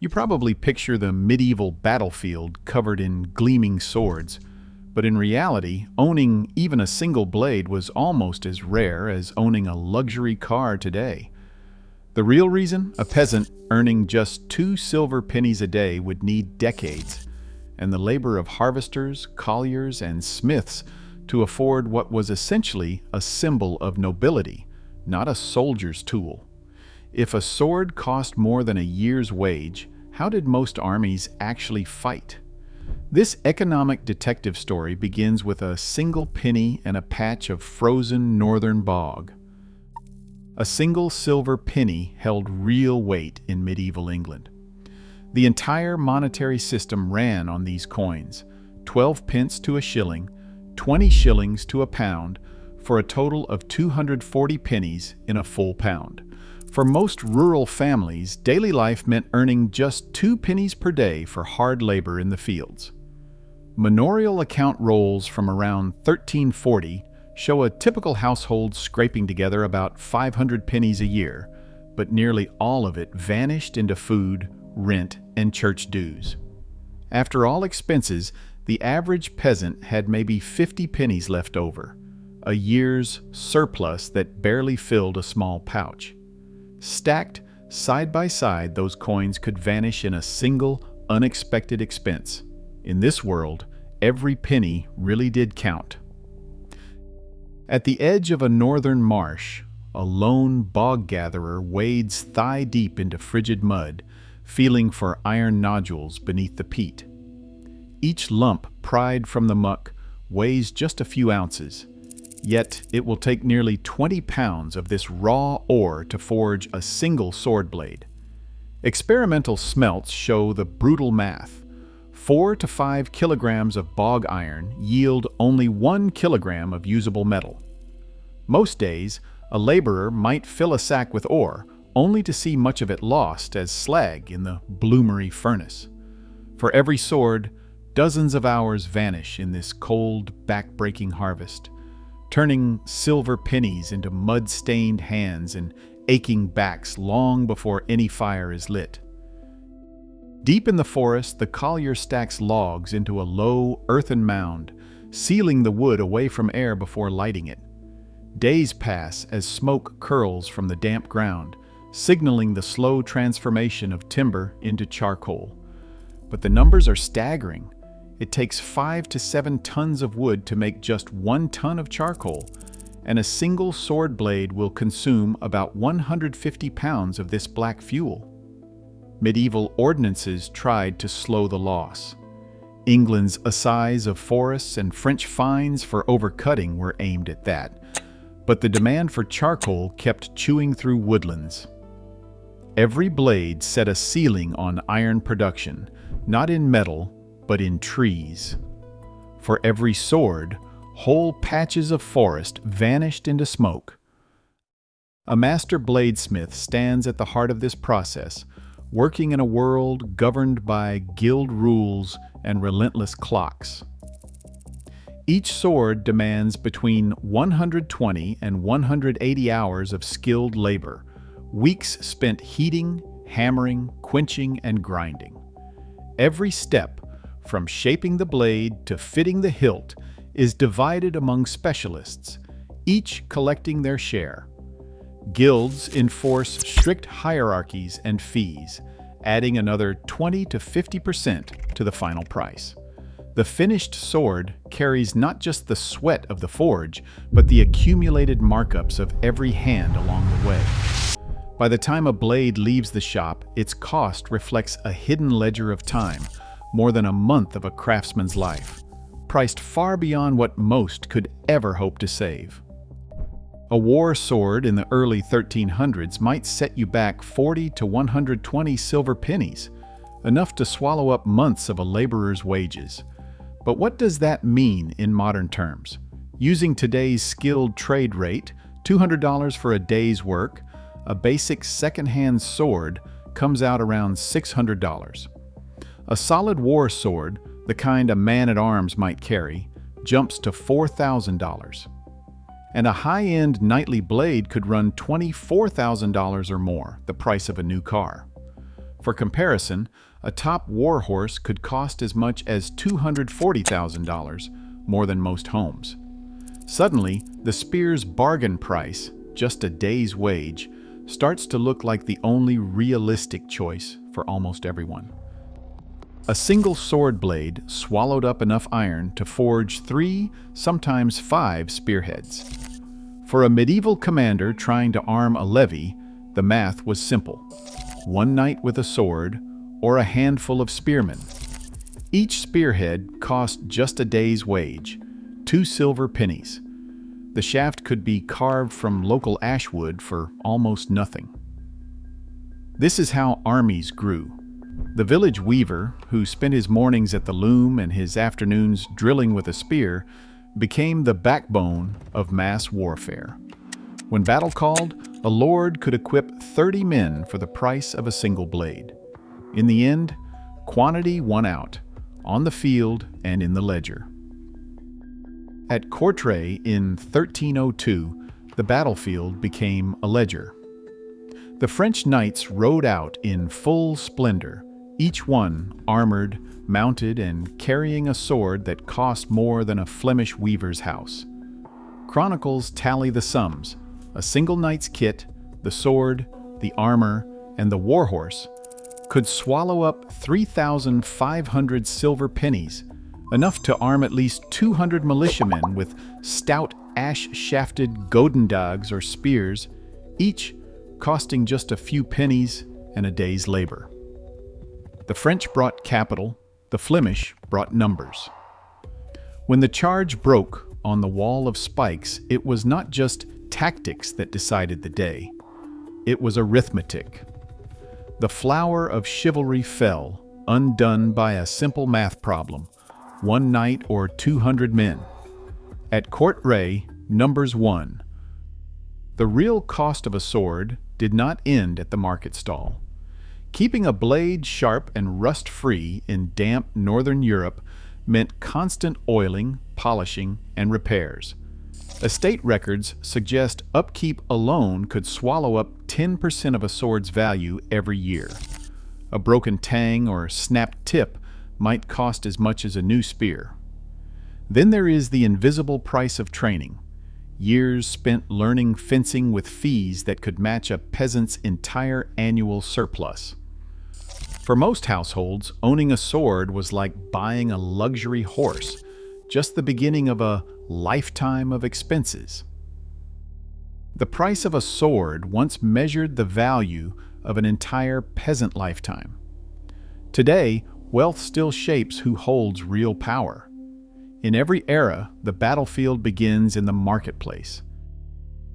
You probably picture the medieval battlefield covered in gleaming swords, but in reality, owning even a single blade was almost as rare as owning a luxury car today. The real reason? A peasant earning just 2 silver pennies a day would need decades, and the labor of harvesters, colliers, and smiths to afford what was essentially a symbol of nobility, not a soldier's tool. If a sword cost more than a year's wage, how did most armies actually fight? This economic detective story begins with a single penny and a patch of frozen northern bog. A single silver penny held real weight in medieval England. The entire monetary system ran on these coins, 12 pence to a shilling, 20 shillings to a pound, for a total of 240 pennies in a full pound. For most rural families, daily life meant earning just 2 pennies per day for hard labor in the fields. Manorial account rolls from around 1340 show a typical household scraping together about 500 pennies a year, but nearly all of it vanished into food, rent, and church dues. After all expenses, the average peasant had maybe 50 pennies left over, a year's surplus that barely filled a small pouch. Stacked side by side, those coins could vanish in a single, unexpected expense. In this world, every penny really did count. At the edge of a northern marsh, a lone bog gatherer wades thigh-deep into frigid mud, feeling for iron nodules beneath the peat. Each lump pried from the muck weighs just a few ounces, yet it will take nearly 20 pounds of this raw ore to forge a single sword blade. Experimental smelts show the brutal math. 4 to 5 kilograms of bog iron yield only 1 kilogram of usable metal. Most days, a laborer might fill a sack with ore, only to see much of it lost as slag in the bloomery furnace. For every sword, dozens of hours vanish in this cold, back-breaking harvest, turning silver pennies into mud-stained hands and aching backs long before any fire is lit. Deep in the forest, the collier stacks logs into a low, earthen mound, sealing the wood away from air before lighting it. Days pass as smoke curls from the damp ground, signaling the slow transformation of timber into charcoal. But the numbers are staggering. It takes 5 to 7 tons of wood to make just 1 ton of charcoal, and a single sword blade will consume about 150 pounds of this black fuel. Medieval ordinances tried to slow the loss. England's assize of forests and French fines for overcutting were aimed at that, but the demand for charcoal kept chewing through woodlands. Every blade set a ceiling on iron production, not in metal, but in trees. For every sword, whole patches of forest vanished into smoke. A master bladesmith stands at the heart of this process, working in a world governed by guild rules and relentless clocks. Each sword demands between 120 and 180 hours of skilled labor, weeks spent heating, hammering, quenching, and grinding. Every step, from shaping the blade to fitting the hilt, is divided among specialists, each collecting their share. Guilds enforce strict hierarchies and fees, adding another 20 to 50% to the final price. The finished sword carries not just the sweat of the forge, but the accumulated markups of every hand along the way. By the time a blade leaves the shop, its cost reflects a hidden ledger of time, more than a month of a craftsman's life, priced far beyond what most could ever hope to save. A war sword in the early 1300s might set you back 40 to 120 silver pennies, enough to swallow up months of a laborer's wages. But what does that mean in modern terms? Using today's skilled trade rate, $200 for a day's work, a basic second-hand sword comes out around $600. A solid war sword, the kind a man-at-arms might carry, jumps to $4,000. And a high-end knightly blade could run $24,000 or more, the price of a new car. For comparison, a top war horse could cost as much as $240,000, more than most homes. Suddenly, the spear's bargain price, just a day's wage, starts to look like the only realistic choice for almost everyone. A single sword blade swallowed up enough iron to forge 3, sometimes 5 spearheads. For a medieval commander trying to arm a levy, the math was simple: one knight with a sword, or a handful of spearmen. Each spearhead cost just a day's wage, 2 silver pennies. The shaft could be carved from local ash wood for almost nothing. This is how armies grew. The village weaver, who spent his mornings at the loom and his afternoons drilling with a spear, became the backbone of mass warfare. When battle called, a lord could equip 30 men for the price of a single blade. In the end, quantity won out, on the field and in the ledger. At Courtrai in 1302, the battlefield became a ledger. The French knights rode out in full splendor, each one armored, mounted, and carrying a sword that cost more than a Flemish weaver's house. Chronicles tally the sums: a single knight's kit, the sword, the armor, and the warhorse could swallow up 3,500 silver pennies, enough to arm at least 200 militiamen with stout ash-shafted godendags or spears, each costing just a few pennies and a day's labor. The French brought capital, the Flemish brought numbers. When the charge broke on the wall of spikes, it was not just tactics that decided the day. It was arithmetic. The flower of chivalry fell, undone by a simple math problem: one knight or 200 men. At Courtrai, numbers won. The real cost of a sword did not end at the market stall. Keeping a blade sharp and rust-free in damp northern Europe meant constant oiling, polishing, and repairs. Estate records suggest upkeep alone could swallow up 10% of a sword's value every year. A broken tang or snapped tip might cost as much as a new spear. Then there is the invisible price of training: years spent learning fencing with fees that could match a peasant's entire annual surplus. For most households, owning a sword was like buying a luxury horse, just the beginning of a lifetime of expenses. The price of a sword once measured the value of an entire peasant lifetime. Today, wealth still shapes who holds real power. In every era, the battlefield begins in the marketplace.